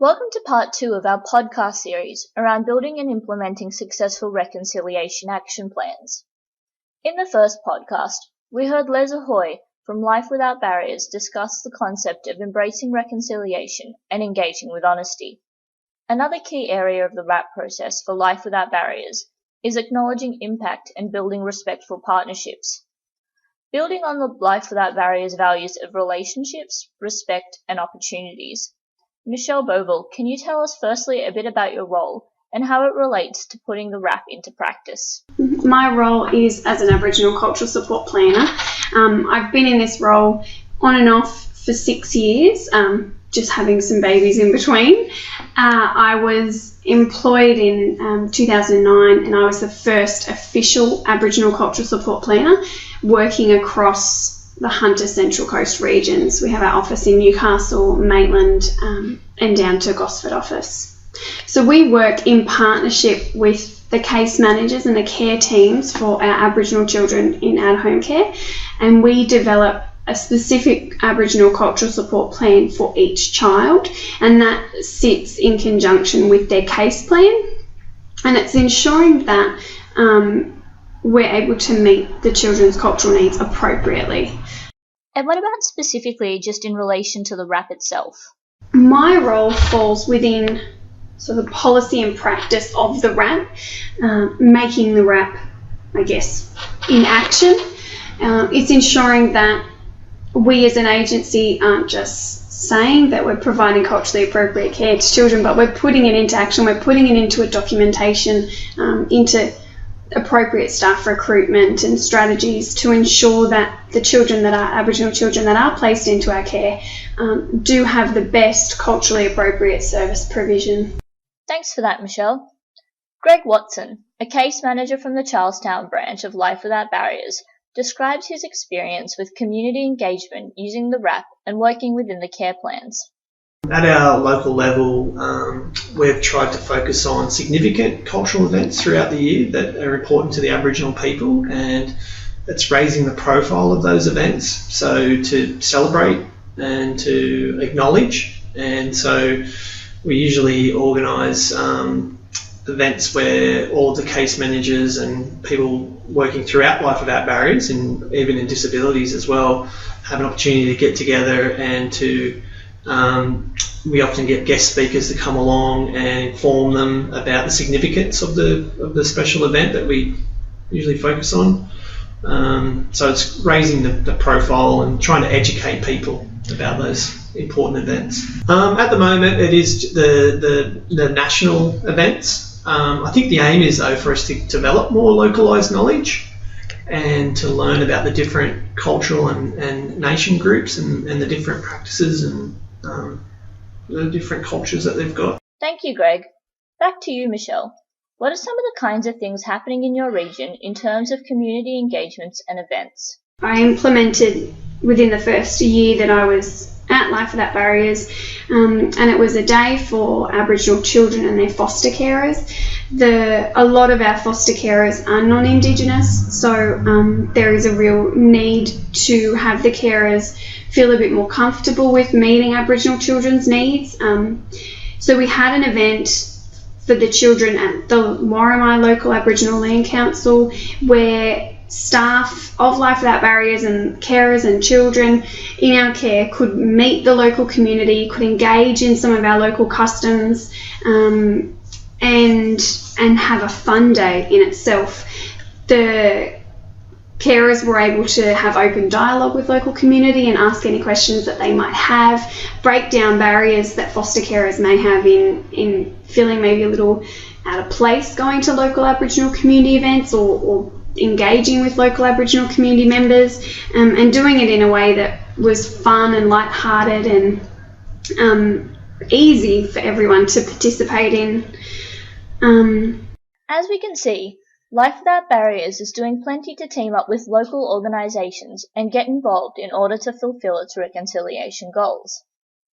Welcome to part 2 of our podcast series around building and implementing successful reconciliation action plans. In the first podcast, we heard Les Ahoy from Life Without Barriers discuss the concept of embracing reconciliation and engaging with honesty. Another key area of the RAP process for Life Without Barriers is acknowledging impact and building respectful partnerships. Building on the Life Without Barriers values of relationships, respect, and opportunities, Michelle Bovell, can you tell us firstly a bit about your role and how it relates to putting the RAP into practice? My role is as an Aboriginal cultural support planner. I've been in this role on and off for 6 years, just having some babies in between. I was employed in 2009 and I was the first official Aboriginal cultural support planner working across the Hunter Central Coast regions. We have our office in Newcastle, Maitland, and down to Gosford office. So we work in partnership with the case managers and the care teams for our Aboriginal children in at-home care, and we develop a specific Aboriginal cultural support plan for each child, and that sits in conjunction with their case plan, and it's ensuring that we're able to meet the children's cultural needs appropriately. And what about specifically just in relation to the RAP itself? My role falls within sort of the policy and practice of the RAP, making the RAP, I guess, in action. It's ensuring that we as an agency aren't just saying that we're providing culturally appropriate care to children, but we're putting it into action, we're putting it into a documentation, into appropriate staff recruitment and strategies to ensure that the children that are Aboriginal children that are placed into our care do have the best culturally appropriate service provision. Thanks for that, Michelle. Greg Watson, a case manager from the Charlestown branch of Life Without Barriers, describes his experience with community engagement using the RAP and working within the care plans. At our local level, we've tried to focus on significant cultural events throughout the year that are important to the Aboriginal people, and it's raising the profile of those events, so to celebrate and to acknowledge. And so we usually organise events where all of the case managers and people working throughout Life Without Barriers, and even in disabilities as well, have an opportunity to get together and to we often get guest speakers to come along and inform them about the significance of the special event that we usually focus on. So it's raising the profile and trying to educate people about those important events. At the moment, it is the national events. I think the aim is, though, for us to develop more localised knowledge and to learn about the different cultural and nation groups and the different practices and the different cultures that they've got. Thank you, Greg. Back to you, Michelle. What are some of the kinds of things happening in your region in terms of community engagements and events? I implemented within the first year that I was at Life Without Barriers, and it was a day for Aboriginal children and their foster carers. A lot of our foster carers are non-Indigenous, so there is a real need to have the carers feel a bit more comfortable with meeting Aboriginal children's needs. So we had an event for the children at the Warramai Local Aboriginal Land Council where staff of Life Without Barriers and carers and children in our care could meet the local community, could engage in some of our local customs, and have a fun day in itself. The carers were able to have open dialogue with local community and ask any questions that they might have, break down barriers that foster carers may have in feeling maybe a little out of place going to local Aboriginal community events or engaging with local Aboriginal community members, and doing it in a way that was fun and light-hearted and easy for everyone to participate in. As we can see, Life Without Barriers is doing plenty to team up with local organisations and get involved in order to fulfil its reconciliation goals.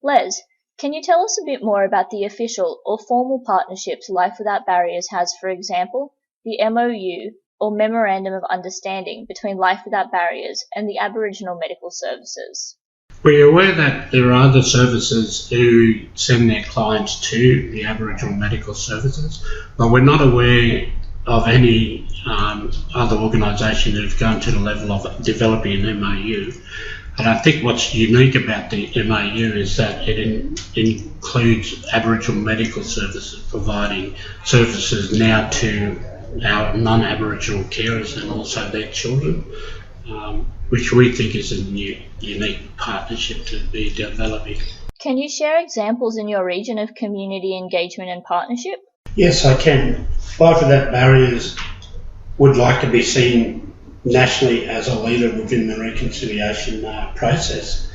Les, can you tell us a bit more about the official or formal partnerships Life Without Barriers has, for example, the MOU or Memorandum of Understanding between Life Without Barriers and the Aboriginal Medical Services? We're aware that there are other services who send their clients to the Aboriginal Medical Services, but we're not aware of any other organisation that have gone to the level of developing an MOU. And I think what's unique about the MOU is that it includes Aboriginal Medical Services providing services now to our non-Aboriginal carers and also their children, which we think is a unique partnership to be developing. Can you share examples in your region of community engagement and partnership? Yes, I can. Life Without Barriers would like to be seen nationally as a leader within the reconciliation process.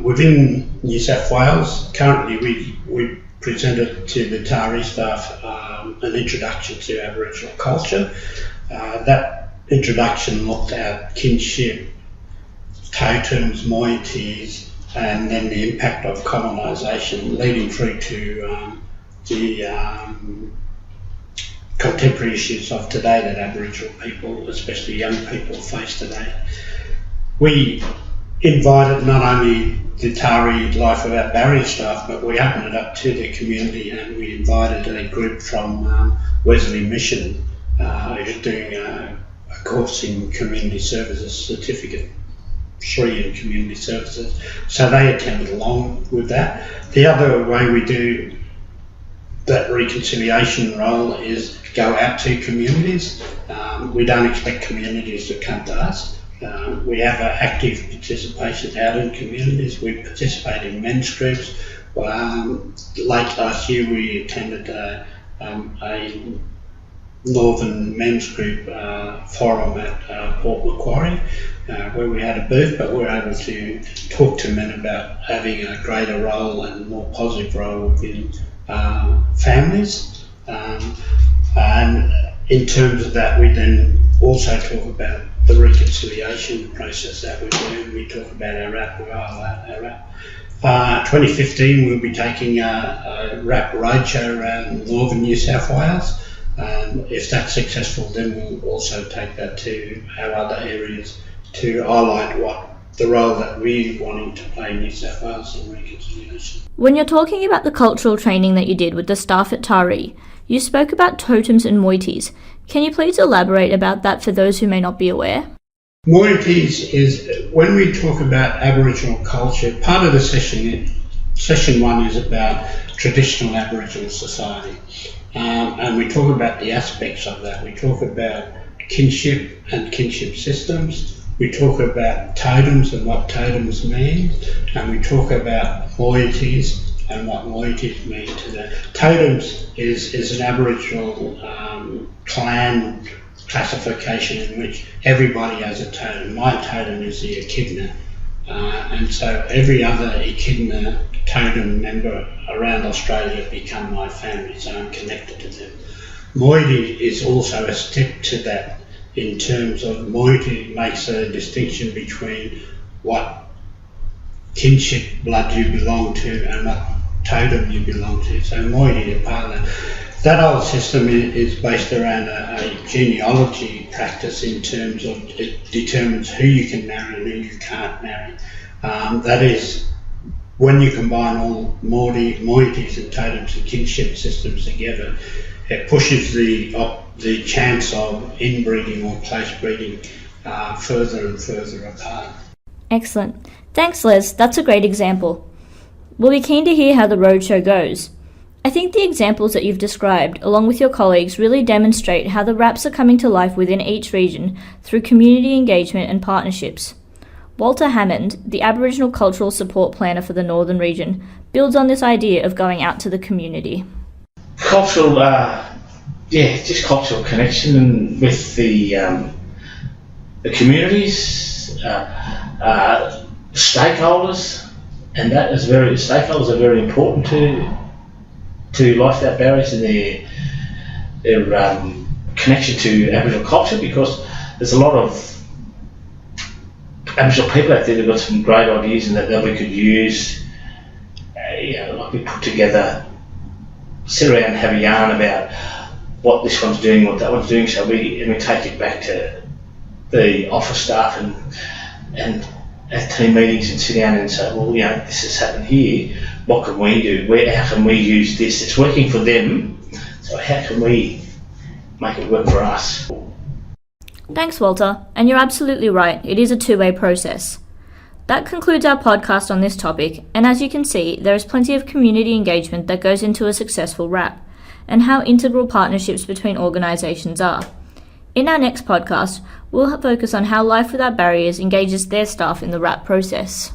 Within New South Wales, currently we presented to the Tari staff an introduction to Aboriginal culture. That introduction looked at kinship, totems, moieties, and then the impact of colonisation, leading through to the contemporary issues of today that Aboriginal people, especially young people, face today. We invited not only the Tari Life Without Barriers staff, but we opened it up to the community, and we invited a group from Wesley Mission who's doing a course in community services, certificate 3 in community services. So they attended along with that. The other way we do that reconciliation role is go out to communities. We don't expect communities to come to us. We have an active participation out in communities. We participate in men's groups. Late last year we attended a Northern Men's Group forum at Port Macquarie, where we had a booth, but we were able to talk to men about having a greater role and more positive role within families. And in terms of that, we then also talk about the reconciliation process that we do. We talk about our RAP. 2015 we'll be taking a RAP roadshow around northern New South Wales. If that's successful, then we'll also take that to our other areas to highlight what the role that we're wanting to play in New South Wales in reconciliation. When you're talking about the cultural training that you did with the staff at Tari, you spoke about Totems and Moieties. Can you please elaborate about that for those who may not be aware? Moieties is, when we talk about Aboriginal culture, part of the session 1 is about traditional Aboriginal society. And we talk about the aspects of that. We talk about kinship and kinship systems. We talk about totems and what totems mean. And we talk about moieties and what moieties mean to that. Totems is an Aboriginal clan classification in which everybody has a totem. My totem is the echidna. And so every other echidna totem member around Australia become my family, so I'm connected to them. Moiety is also a step to that in terms of moiety makes a distinction between what kinship blood you belong to and what totem you belong to. So moiety is part of that. That whole system is based around a genealogy practice in terms of it determines who you can marry and who you can't marry. That is, when you combine all moieties and totems and kinship systems together, it pushes the chance of inbreeding or close breeding further and further apart. Excellent. Thanks, Les. That's a great example. We'll be keen to hear how the roadshow goes. I think the examples that you've described, along with your colleagues, really demonstrate how the RAPs are coming to life within each region through community engagement and partnerships. Walter Hammond, the Aboriginal Cultural Support Planner for the Northern Region, builds on this idea of going out to the community. Cultural, just cultural connection with the communities, stakeholders, and that is stakeholders are very important to Life Without Barriers and their connection to Aboriginal culture, because there's a lot of Aboriginal people out there that have got some great ideas and that we could use. Like we put together, sit around and have a yarn about what this one's doing, what that one's doing, so we take it back to the office staff and at team meetings and sit down and say, well, this has happened here. What can we do? How can we use this? It's working for them, so how can we make it work for us? Thanks, Walter. And you're absolutely right. It is a two-way process. That concludes our podcast on this topic, and as you can see, there is plenty of community engagement that goes into a successful RAP, and how integral partnerships between organisations are. In our next podcast, we'll focus on how Life Without Barriers engages their staff in the RAP process.